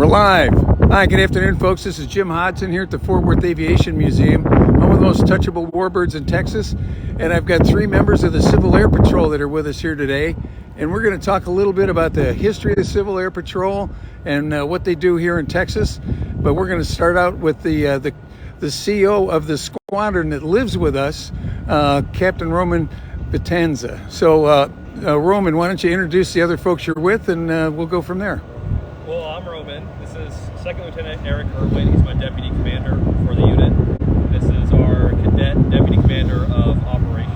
We're live. Hi, good afternoon, folks. This is Jim Hodson here at the Fort Worth Aviation Museum, one of the most touchable warbirds in Texas. And I've got three members of the Civil Air Patrol that are with us here today. And we're going to talk a little bit about the history of the Civil Air Patrol and what they do here in Texas. But we're going to start out with the CEO of the squadron that lives with us, Captain Roman Potenza. So, Roman, why don't you introduce the other folks you're with, and we'll go from there. Well, I'm Roman. This is Second Lieutenant Eric Irwin. He's my deputy commander for the unit. This is our cadet deputy commander of operations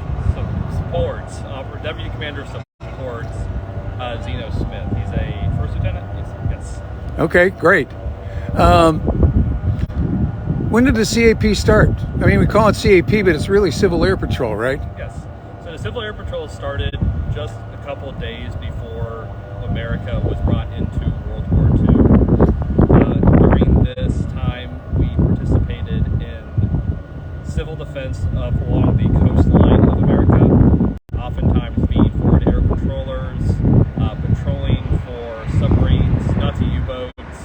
supports, deputy commander of supports, Zeno Smith. He's a first lieutenant. Yes. Okay, great. When did the CAP start? I mean, we call it CAP, but it's really Civil Air Patrol, right? Yes. So the Civil Air Patrol started just a couple of days before America was brought into World War II. During this time, we participated in civil defense along the coastline of America, oftentimes being forward air patrollers, patrolling for submarines, Nazi U-boats,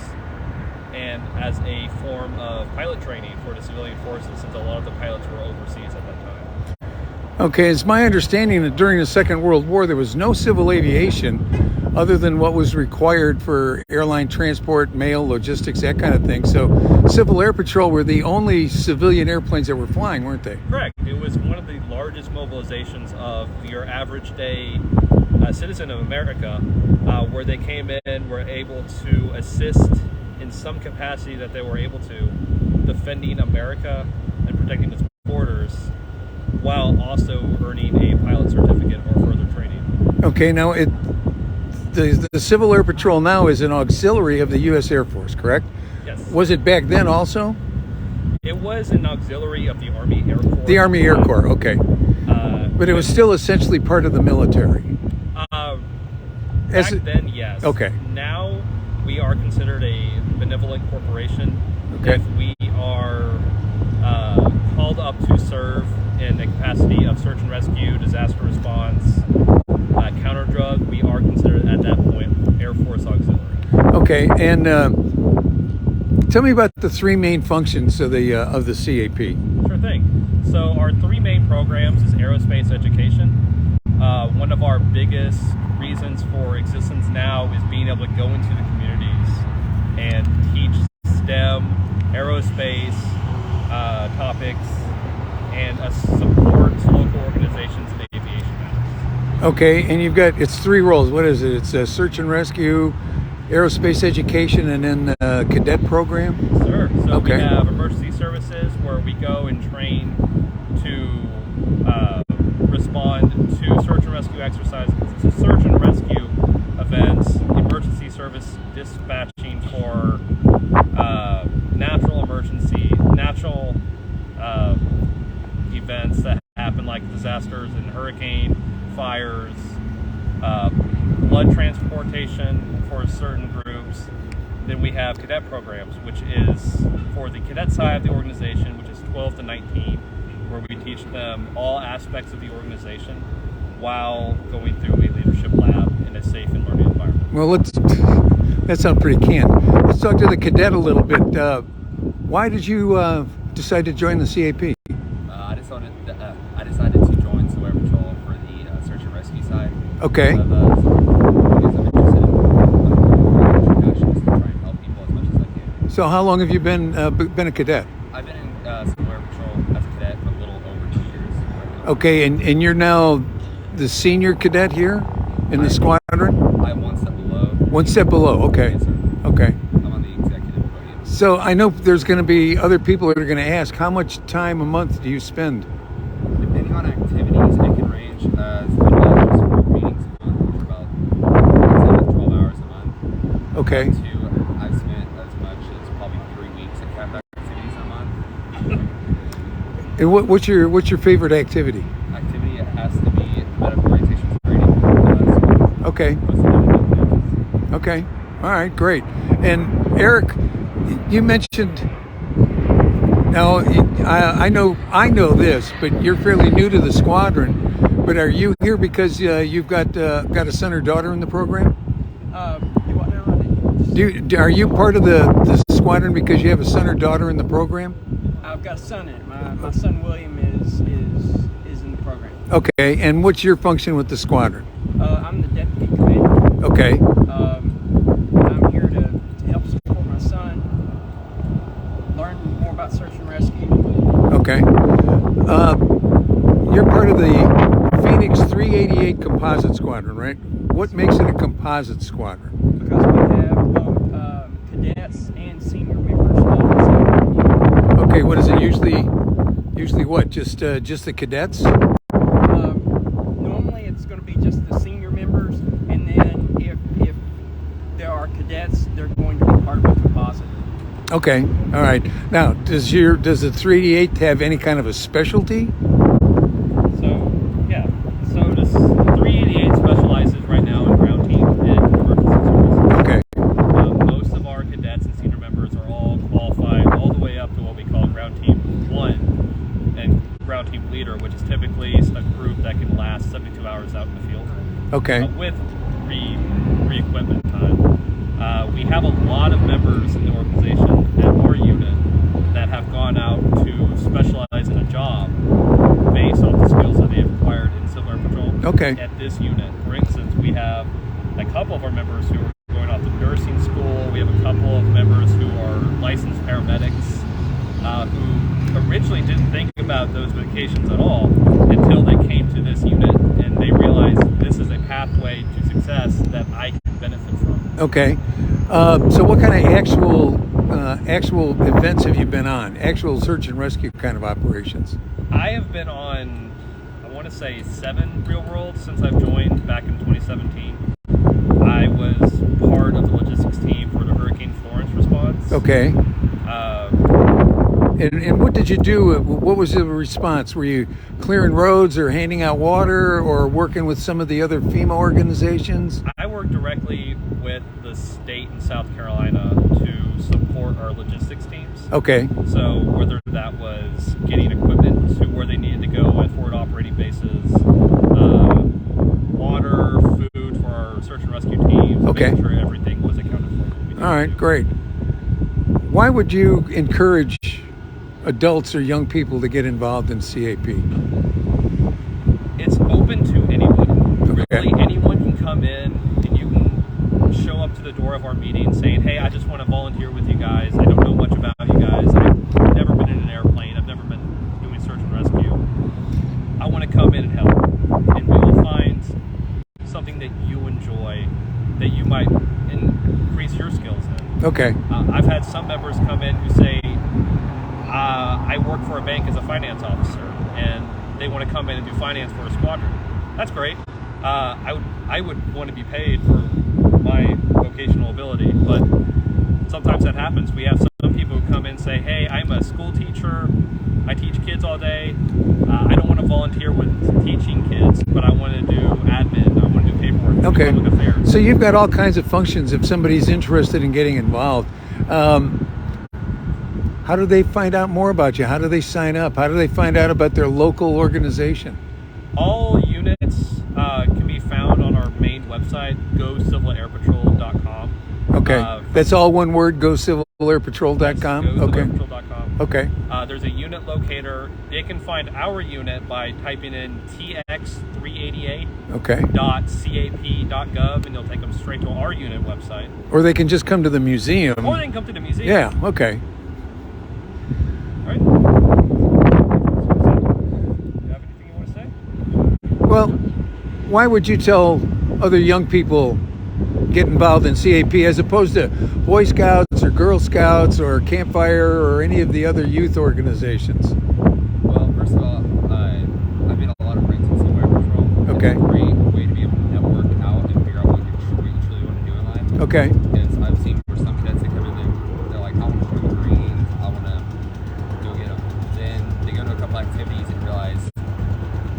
and as a form of pilot training for the civilian forces, since a lot of the pilots were overseas at that time. Okay, it's my understanding that during the Second World War, there was no civil aviation other than what was required for airline transport, mail, logistics, that kind of thing. So Civil Air Patrol were the only civilian airplanes that were flying, weren't they? Correct. It was one of the largest mobilizations of your average day citizen of America, where they came in, were able to assist in some capacity that they were able to, defending America and protecting its borders, while also earning a pilot certificate or further training. Okay, now the Civil Air Patrol now is an auxiliary of the U.S. Air Force, correct? Yes. Was it back then also? It was an auxiliary of the Army Air Corps. The Army Air Corps, okay. But it was still essentially part of the military. Back then, yes. Okay. Now we are considered a benevolent corporation. Okay. If we are called up to serve in the capacity of search and rescue, disaster response, counter drug, we are considered at that point Air Force Auxiliary. Okay, and tell me about the three main functions of the CAP. Sure thing. So our three main programs is aerospace education. One of our biggest reasons for existence now is being able to go into the communities and teach STEM, aerospace topics, and support local organizations in aviation matters. Okay, and it's three roles. What is it? It's search and rescue, aerospace education, and then cadet program? Sure. So okay. We have emergency services where we go and train to respond to search and rescue exercises, search and rescue events, emergency service dispatching for natural events that happen, like disasters and hurricane, fires, blood transportation for certain groups. Then we have cadet programs, which is for the cadet side of the organization, which is 12 to 19, where we teach them all aspects of the organization while going through a leadership lab in a safe and learning environment. Well, that sounds pretty canned. Let's talk to the cadet a little bit. Why did you decide to join the CAP? I decided to join Civil Air Patrol for the search and rescue side. Okay. Because I'm interested in passions to try and help people as much as I can. So how long have you been a cadet? I've been in Civil Air Patrol as a cadet for a little over 2 years. Okay, and you're now the senior cadet here in the squadron? I'm one step below. One step below, okay. Yes, sir. Okay. I'm on the executive podium. So I know there's going to be other people that are going to ask, how much time a month do you spend? Depending on activities, it can range as little as 4 meetings a month, for about 12 hours a month. Okay. I've spent as much as probably 3 weeks at camp activities a month. And what's your favorite activity? Activity, it has to be medical orientation training. Okay. Okay. All right, great. And Eric, you mentioned, now I know this, but you're fairly new to the squadron. But are you here because you've got a son or daughter in the program? Are you part of the squadron because you have a son or daughter in the program? I've got a son in it. My son William is in the program. Okay, and what's your function with the squadron? I'm the deputy commander. Okay. I'm here to help support my son, learn more about search and rescue. Okay. You're part of the Phoenix 388 Composite Squadron, right? What makes it a composite squadron? Because we have both cadets and senior members of the same unit. Okay, what is it usually? Usually what? Just the cadets? Normally it's going to be just the senior members, and then if there are cadets, they're going to be part of a composite. Okay, all right. Now, does the 388 have any kind of a specialty? So this 388 specializes right now in ground team and emergency services. Okay. Most of our cadets and senior members are all qualified all the way up to what we call ground team 1 and ground team leader, which is typically a group that can last 72 hours out in the field. Okay. With re-equipment time. We have a lot of members in the organization at our unit that have gone out to specialize in a job based on the skills that they have acquired in Civil Air Patrol. Okay. At this unit, for instance, we have a couple of our members who are going off to nursing school. We have a couple of members who are licensed paramedics who originally didn't think about those vocations at all until they came to this unit and they realized this is a pathway to success that I can benefit from. Okay. So what kind of actual events have you been on? Actual search and rescue kind of operations? I have been on, I want to say 7 real worlds since I've joined back in 2017. I was part of the logistics team for the Hurricane Florence response. Okay. And what did you do? What was the response? Were you clearing roads or handing out water or working with some of the other FEMA organizations? I work directly with the state in South Carolina to support our logistics teams. Okay. So whether that was getting equipment to where they needed to go at forward operating bases, water, food for our search and rescue teams, okay, making sure everything was accounted for. All right, great. Why would you encourage adults or young people to get involved in CAP? It's open to anybody. Okay. Really, anyone can come in and you can show up to the door of our meeting saying, hey, I just want to volunteer with you guys. I don't know much about you guys. I've never been in an airplane. I've never been doing search and rescue. I want to come in and help. And we will find something that you enjoy that you might increase your skills in. Okay. I've had some members come in who say, I work for a bank as a finance officer, and they want to come in and do finance for a squadron. That's great. I would want to be paid for my vocational ability, but sometimes that happens. We have some people who come in and say, hey, I'm a school teacher. I teach kids all day. I don't want to volunteer with teaching kids, but I want to do admin. I want to do paperwork. Okay. Public affairs. So you've got all kinds of functions if somebody's interested in getting involved. How do they find out more about you? How do they sign up? How do they find out about their local organization? All units can be found on our main website, gocivilairpatrol.com. Okay. That's all one word, gocivilairpatrol.com? Yes, okay. gocivilairpatrol.com. Okay. There's a unit locator. They can find our unit by typing in tx388.cap.gov, and they'll take them straight to our unit website. Or they can just come to the museum. Or they can come to the museum. Yeah, okay. All right. Do you have anything you want to say? Well, why would you tell other young people get involved in CAP as opposed to Boy Scouts or Girl Scouts or Campfire or any of the other youth organizations? Well, first of all, I've made a lot of friends in Civil Air Patrol. Okay. It's a great way to be able to network out and figure out what you truly want to do in life. Okay. Because I've seen where some cadets that come in, they're like, I want to join the Marines, I want to go get them. Then they go to a couple activities and realize,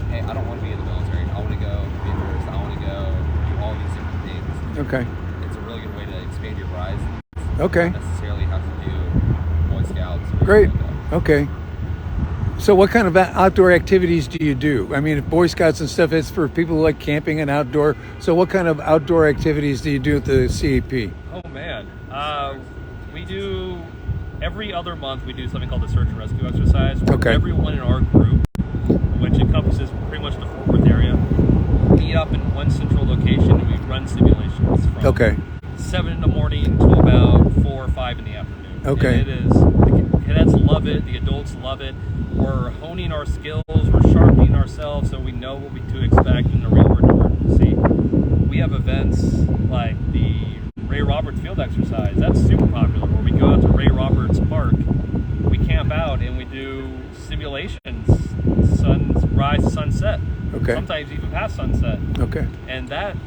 hey, I don't want to be in the military. I want to go be a nurse. I want to go do all these different things. Okay. It's a really good way to expand your horizons. Okay. Not necessarily have to do Boy Scouts. Or Great. something like that. Okay. So what kind of outdoor activities do you do? I mean, if Boy Scouts and stuff, it's for people who like camping and outdoor. So what kind of outdoor activities do you do at the CAP? Oh man, we do every other month. We do something called the search and rescue exercise. Where Okay. Everyone in our group, which encompasses pretty much the Fort Worth area, meet up in one central location and we run simulations from Okay. 7 in the morning to about 4 or 5 in the afternoon. Okay. And it is, the cadets love it, the adults love it. We're honing our skills, we're sharpening ourselves so we know what to expect in the real world emergency. We have events like the Ray Roberts field exercise. That's super popular, where we go out to Ray Roberts Park, we camp out and we do simulations, sunrise to sunset. Okay. Sometimes even past sunset. Okay. And that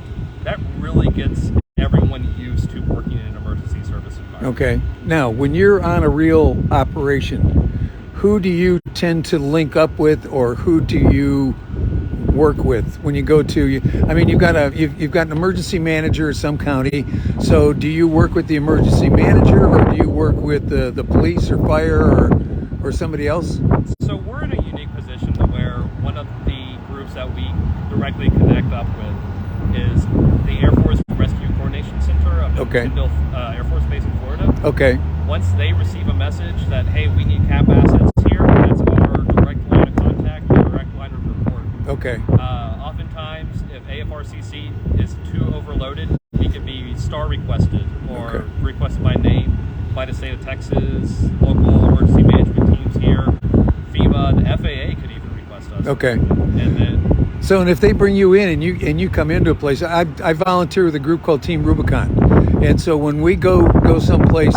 really gets everyone used to working in an emergency service environment. Okay. Now, when you're on a real operation, who do you tend to link up with, or who do you work with when you go to? I mean, you've got an emergency manager at some county. So, do you work with the emergency manager, or do you work with the police or fire or somebody else? So we're in a unique position to where one of the groups that we directly connect up with is the Air Force Rescue Coordination Center up at Okay. Tyndall Air Force Base in Florida. Okay. Once they receive a message that, hey, we need CAP assets here, that's our direct line of contact, our direct line of report. Okay. Oftentimes, if AFRCC is too overloaded, it can be star requested or Okay. requested by name by the state of Texas, local emergency management teams here, FEMA, the FAA could even request us. Okay. And then, So, and if they bring you in and you come into a place, I volunteer with a group called Team Rubicon, and so when we go someplace,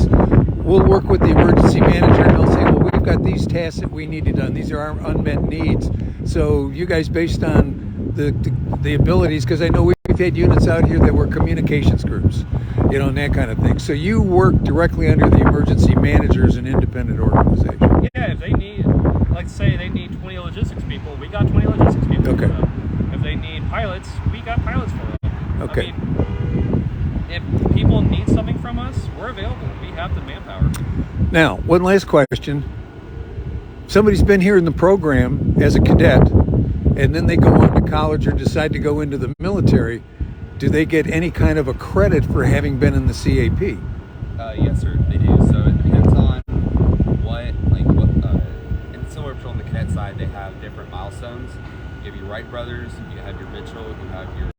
we'll work with the emergency manager, and they'll say, well, we've got these tasks that we need to done. These are our unmet needs. So, you guys, based on the abilities, because I know we've had units out here that were communications groups, and that kind of thing. So, you work directly under the emergency managers, an independent organization. yeah, if they need, like say they need 20 logistics people, we got 20 logistics people. Okay. For them. If they need pilots, we got pilots for them. Okay. I mean, if people need something from us, we're available. We have the manpower. Now, one last question. Somebody's been here in the program as a cadet, and then they go on to college or decide to go into the military. Do they get any kind of a credit for having been in the CAP? Yes, sir, they do. So it depends on in Silver Patrol on the cadet side, they have different milestones. You have your Wright brothers, you have your Mitchell, you have your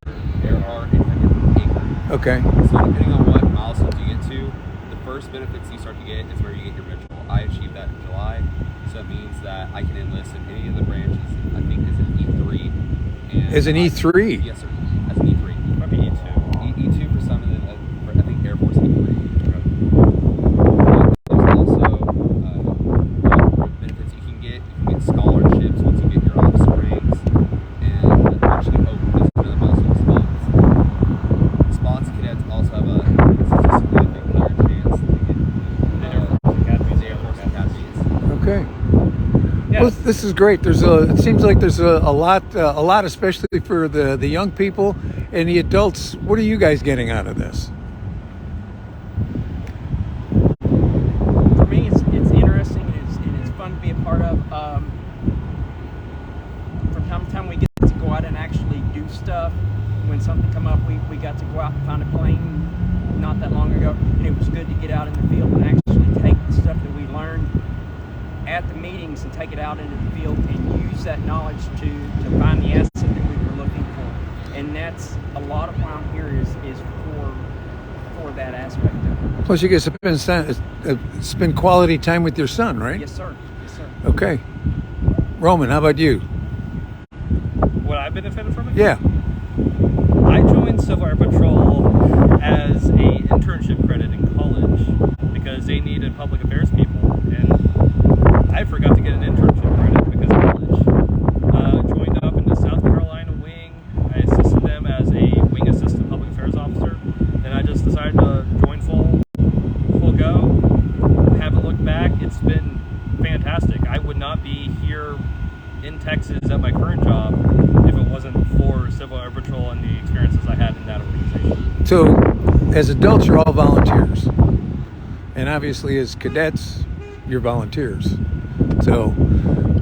Earhart, and you have your Baker. Okay. So depending on what milestones you get to, the first benefits you start to get is where you get your Mitchell. I achieved that in July, so it means that I can enlist in any of the branches. I think is an E3. And As an E3? Yes, sir. As an E3. Might be E2. E2 for some of them, I think Air Force E3. There's also benefits you can get. You can get scholarships once you get your officer ranks. And actually, this is another milestone, spots. Spots cadets also have a statistically, I think, higher chance to get the Air Force academies. Okay. Yeah. Well, this is great. It seems like there's a lot, especially for the young people and the adults. What are you guys getting out of this? For me, it's interesting and it's fun to be a part of. From time to time, we get to go out and actually do stuff. When something come up, we got to go out and find a plane not that long ago, and it was good to get out in the field and actually take the stuff that we learned at the meetings and take it out into the field and use that knowledge to find the asset that we were looking for. And that's a lot of why I'm here is for that aspect of it. Plus, you guys spend quality time with your son, right? Yes, sir. Yes, sir. Okay. Roman, how about you? What I benefited from it? Yeah. I joined Civil Air Patrol as a internship credit in college because they needed public affairs people, and I forgot to get an internship credit because of college. Joined up in the South Carolina wing. I assisted them as a wing assistant public affairs officer. Then I just decided to join full go. Haven't looked back. It's been fantastic. I would not be here in Texas at my current job if it wasn't for Civil Air Patrol and the experiences I had in that organization. So, as adults, you're all volunteers, and obviously, as cadets, you're volunteers. So,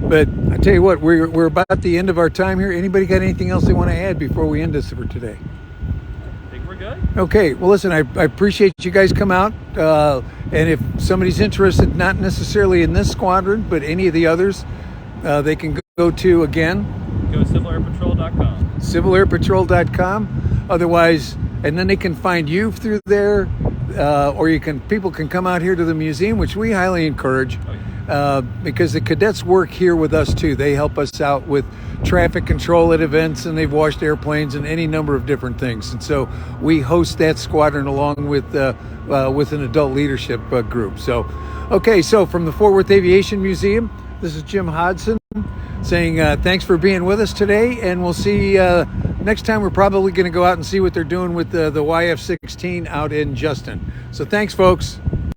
But I tell you what, we're about the end of our time here. Anybody got anything else they want to add before we end this for today? I think we're good. Okay, well, listen, I appreciate you guys come out. And if somebody's interested, not necessarily in this squadron, but any of the others, they can go to, again, Go to civilairpatrol.com. civilairpatrol.com. Otherwise, and then they can find you through there, or people can come out here to the museum, which we highly encourage. Because the cadets work here with us too. They help us out with traffic control at events, and they've washed airplanes and any number of different things. And so we host that squadron along with an adult leadership group. So, okay, so from the Fort Worth Aviation Museum, this is Jim Hodson saying thanks for being with us today, and we'll see next time. We're probably going to go out and see what they're doing with the YF-16 out in Justin. So thanks, folks.